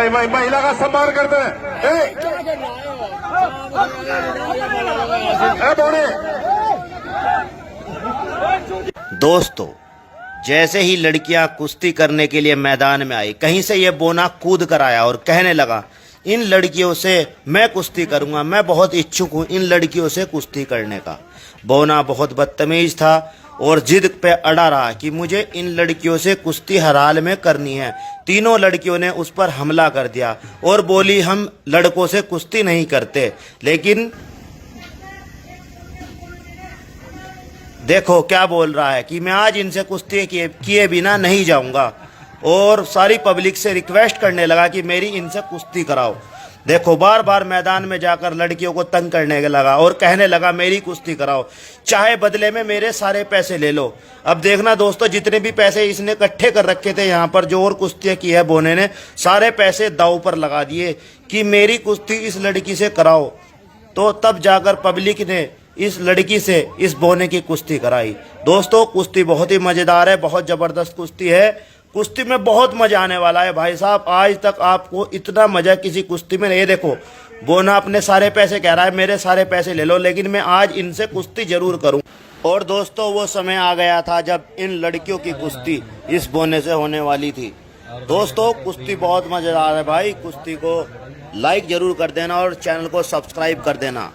महिला का सम्मान करते हैं। दोस्तों, जैसे ही लड़कियां कुश्ती करने के लिए मैदान में आई, कहीं से ये बोना कूद कर आया और कहने लगा, इन लड़कियों से मैं कुश्ती करूंगा, मैं बहुत इच्छुक हूं इन लड़कियों से कुश्ती करने का। बोना बहुत बदतमीज था और जिद पे अड़ा रहा कि मुझे इन लड़कियों से कुश्ती हर हाल में करनी है। तीनों लड़कियों ने उस पर हमला कर दिया और बोली, हम लड़कों से कुश्ती नहीं करते। लेकिन देखो क्या बोल रहा है कि मैं आज इनसे कुश्ती किए बिना नहीं जाऊंगा और सारी पब्लिक से रिक्वेस्ट करने लगा कि मेरी इनसे कुश्ती कराओ। देखो बार बार मैदान में जाकर लड़कियों को तंग करने लगा और कहने लगा, मेरी कुश्ती कराओ, चाहे बदले में मेरे सारे पैसे ले लो। अब देखना दोस्तों, जितने भी पैसे इसने इकट्ठे कर रखे थे यहाँ पर जो और कुश्तियाँ की है बोने ने, सारे पैसे दांव पर लगा दिए कि मेरी कुश्ती इस लड़की से कराओ। तो तब जाकर पब्लिक ने इस लड़की से इस बोने की कुश्ती कराई। दोस्तों कुश्ती बहुत ही मजेदार है, बहुत जबरदस्त कुश्ती है। कुश्ती में बहुत मजा आने वाला है भाई साहब। आज तक आपको इतना मजा किसी कुश्ती में नहीं। देखो बोना अपने सारे पैसे कह रहा है, मेरे सारे पैसे ले लो, लेकिन मैं आज इनसे कुश्ती जरूर करूं। और दोस्तों वो समय आ गया था जब इन लड़कियों की कुश्ती इस बोने से होने वाली थी। दोस्तों कुश्ती बहुत मजेदार है भाई। कुश्ती को लाइक जरूर कर देना और चैनल को सब्सक्राइब कर देना।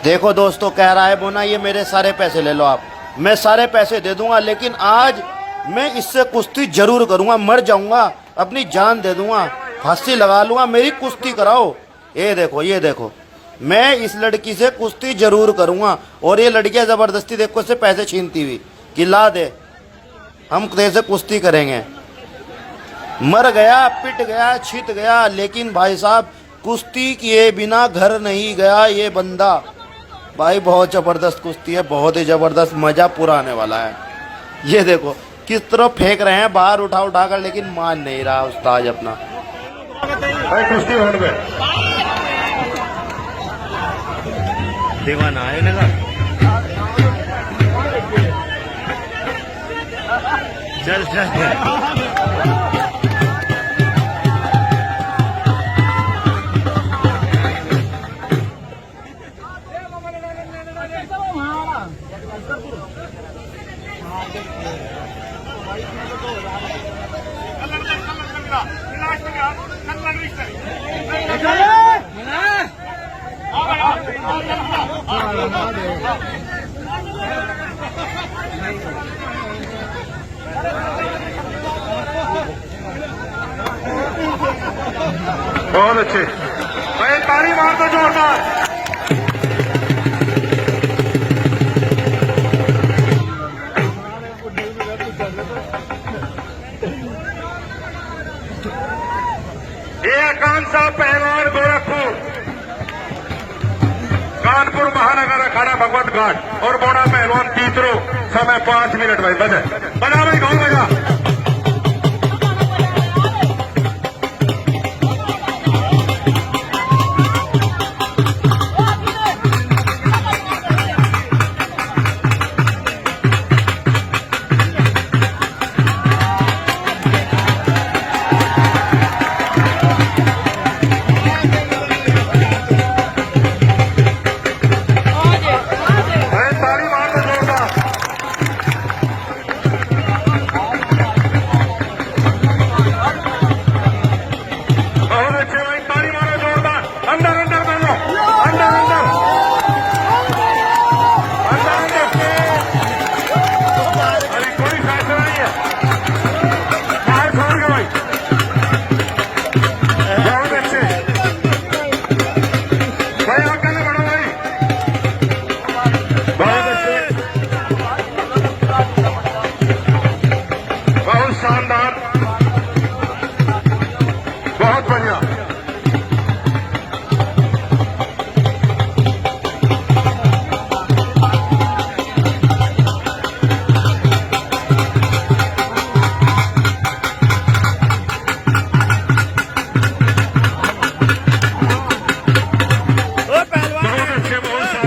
देखो दोस्तों कह रहा है बोना, ये मेरे सारे पैसे ले लो आप, मैं सारे पैसे दे दूंगा, लेकिन आज मैं इससे कुश्ती जरूर करूंगा, मर जाऊंगा, अपनी जान दे दूंगा, फांसी लगा लूंगा, मेरी कुश्ती कराओ। ये देखो मैं इस लड़की से कुश्ती जरूर करूंगा। और ये लड़कियां जबरदस्ती देखो इससे पैसे छीनती हुई कि ला दे, हम तेरे से कुश्ती करेंगे। मर गया, पिट गया, छित गया, लेकिन भाई साहब कुश्ती किए बिना घर नहीं गया ये बंदा। भाई बहुत जबरदस्त कुश्ती है, बहुत ही जबरदस्त, मजा पूरा आने वाला है। ये देखो किस तरह फेंक रहे हैं बाहर उठा कर, लेकिन मान नहीं रहा उस्ताद अपना। कुश्ती होने में दीवाना है ना। चल बहुत अच्छे भाई, ताली मार दो जोरदार। ये आकांक्षा पहलवान गोरखपुर, कानपुर महानगर अखाड़ा भगवत घाट और बोना पहलवान तीसरो, समय 5 मिनट भाई। बजा भाई गाँव बजा।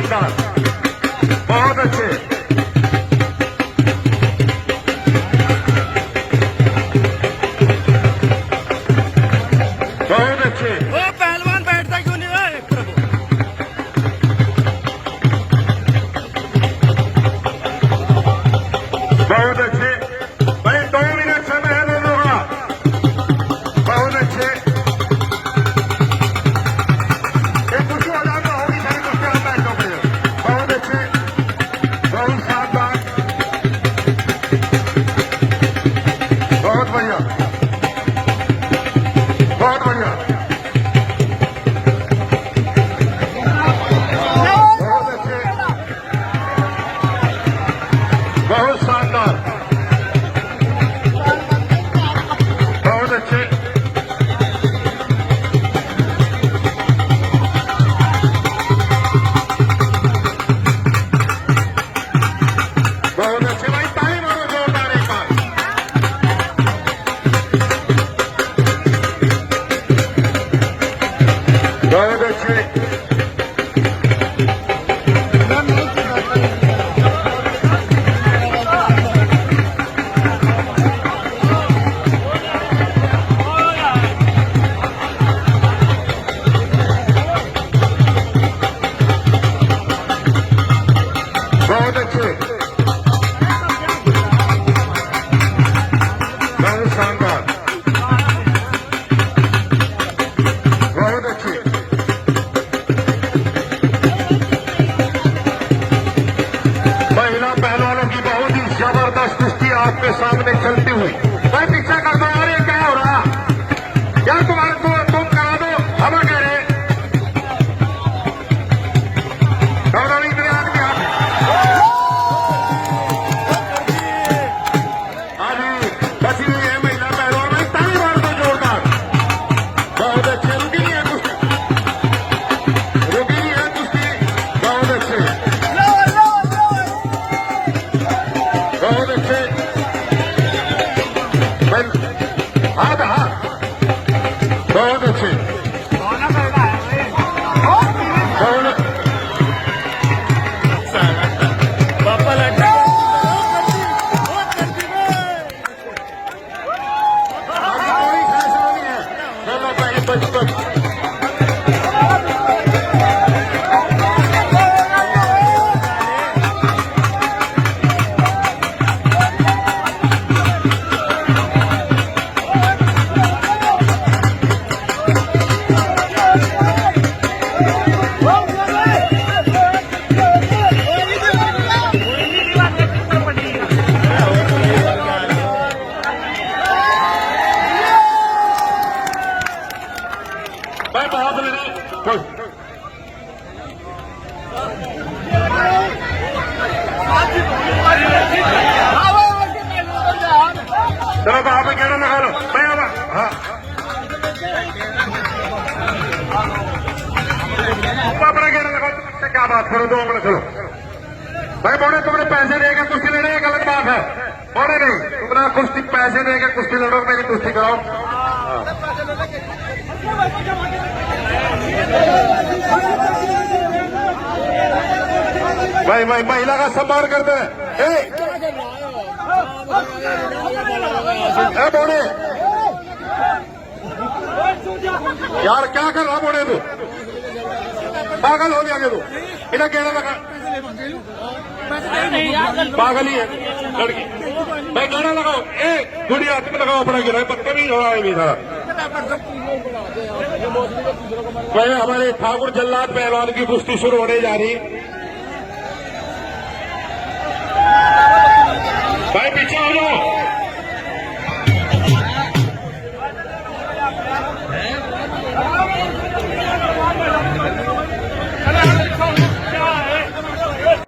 शानदार, बहुत अच्छे, बहुत अच्छे, ओ पहलवान बैठता क्यों नहीं है प्रभु? बहुत अच्छे भाई, 2 मिनट समय है दोनों का, बहुत अच्छे। एक कुर्सी हो जाता होगी, सारी कुर्सियां आप बैठ जाओगे। बहुत अच्छे, बहुत शानदार, बहुत बढ़िया, बहुत बढ़िया, बहुत अच्छे, बहुत शानदार, बहुत अच्छे, बहुत अच्छे भाई, ताली मारो जोरदार एक बार। बहुत अच्छे, बहुत अच्छे, बहुत शानदार, बहुत अच्छे, महिला पहलवानों की बहुत ही जबरदस्त कुश्ती आपके सामने चलती हुई। भाई पीछे कर दो यार, ये क्या हो रहा यार, तुम्हारे तुम करा दो, हम कह रहे दोनों इतने आदमी आप अभी बची हुई है महिला पहलवान, भाई ताली मार दो जोरदार। बहुत अच्छे, रुकी नहीं है कुश्ती, रुकी नहीं है कुश्ती, बहुत अच्छे, बहुत अच्छे, हाथ हाथ, बहुत अच्छे, बहुत पापा लड्डू कोई फैसला नहीं है, चलो भाई बचपन। मैं बहुत नहीं चलो तो आप कहना लगा लो, मैं अब हाँ अपना कहना लगा, तुमसे क्या बात करो, 2 मिनट चलो भाई। बोले तुमने पैसे देकर कुश्ती लड़े, ये गलत बात है। बोले नहीं, तुमने कुश्ती पैसे देकर कुश्ती लड़ो, मेरी कुश्ती कराओ। भाई भाई महिला का सम्मान करते हैं। बोले यार क्या कर रहा, बोले तू पागल हो गया, तू इन्हें कहना लगा पागल ही है लड़की। मैं कहना लगाओ, गुड़िया तुम लगाओ अपना गिरा, पत्ते भी हो रहा है सारा। पहले हमारे ठाकुर जल्लाद पहलवान की कुश्ती शुरू होने जा रही। भाई पीछे हो जाओ,